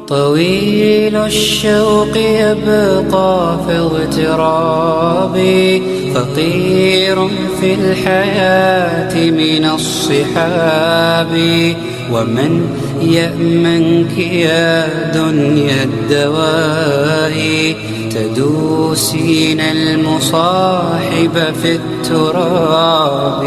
طويل الشوق يبقى في اغترابي، فقير في الحياة من الصحاب. ومن يأمنك يا دنيا الدواء، تدوسين المصاحب في التراب.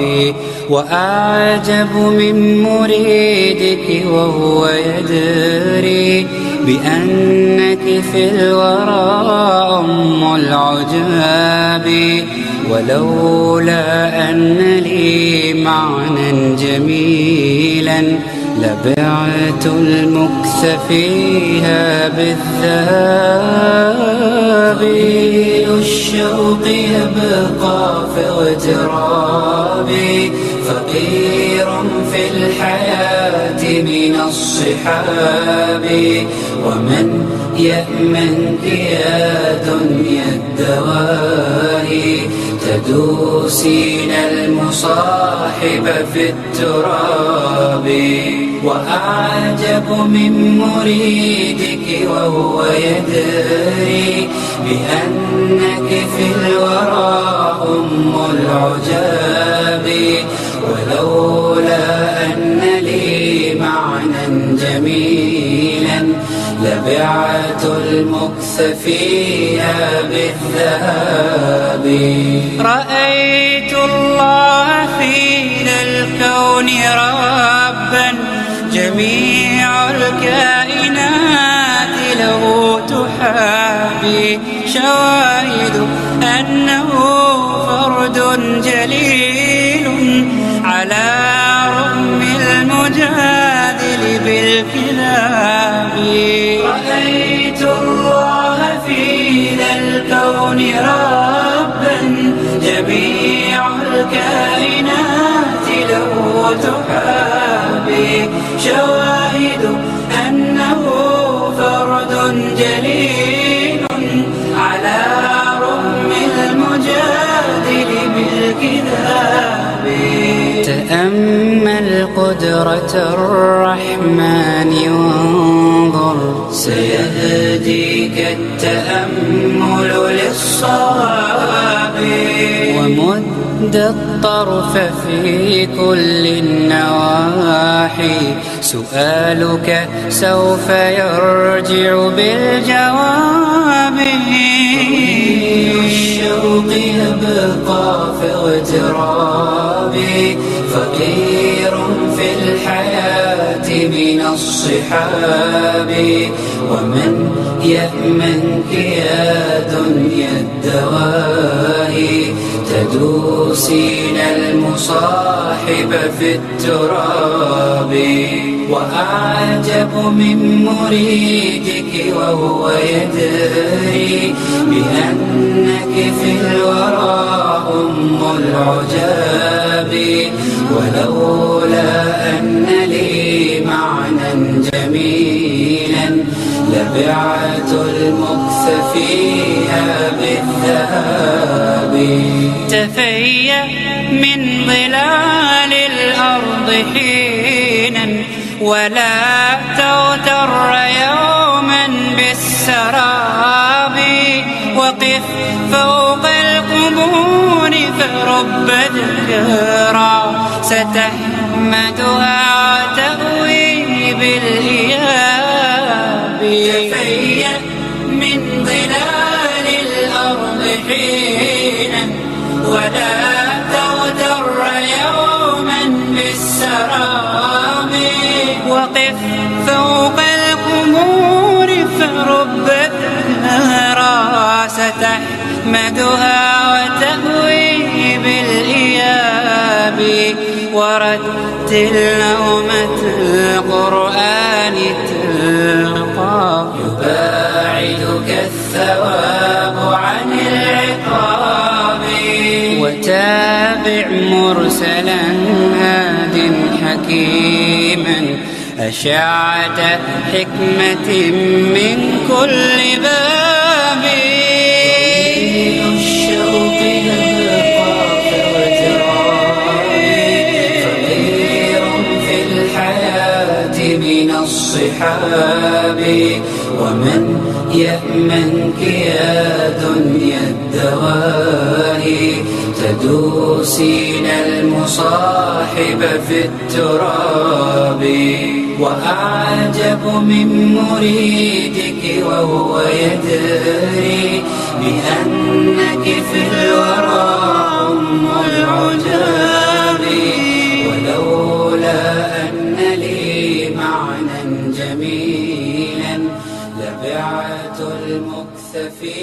وأعجب من مريدك وهو يدري بأنك في الورى أم العجاب. ولولا أن لي معنى جميلا لبعت المكث فيها بالذهب. الشوق يبقى في اغترابي، فقير في الحياة من الصحاب. ومن يأمنك يا دنيا الدواء، تدوسين المصاحب في التراب. وأعجب من مريدك وهو يدري بأنك في الورى أم العجاب. ولولا أن لي معنى جميلا لبعت المكث فيها بالذهب. رأيت الله في ذا الكون ربا، جميع الكائنات له تحابي. شواهد أنه فرد جليل على رغم المجادل بالكلام. رأيت الله في ذا الكون ربا، جميع الكائنات له تحابي. شواهد أنه فرد جليل على رغم المجادل بالكذاب. تأمل قدرة الرحمن وانظر، سيهديك التأمل للصواب. ومد الطرف في كل النواحي، سؤالك سوف يرجع بالجواب. الشوق يبقى في اغترابي، فقير في الحياة من الصحاب. ومن يأمنك يا دنيا الدواء، تدوسين المصاحب في التراب. وأعجب من مريدك وهو يدري بأنك في الورى أم العجاب. ولولا أن لي معنى جميلا لبعت المكث فيها بالذهب. تفيأ من ظلال الأرض حينا، ولا تغتر يوما بالسراب. وقف فوق القبور فرب ذكرى ستحمدها وتأوي بالإياب. تفيأ من ظلال الأرض حينا، ولا تغتر يوما بالسراب. وقف فوق القبور فرب ذكرى ستحمدها وتأوي بالإياب. ورتل نغمة القرآن تلقى، يباعدك الثواب عن العقاب. وتابع مرسلا هاد حكيما، أشعة حكمة من كل باب. الشوق يبقى في اغترابي، فقير في الحياة من الصحاب. الأصحاب. ومن يأمنك يا دنيا الدواهي تدوسين المصاحب في التراب. وأعجب من مريدك وهو يدري بأنك في الورى أم العجاب. ولولا أن لي معنى جميلا لبعت المكث في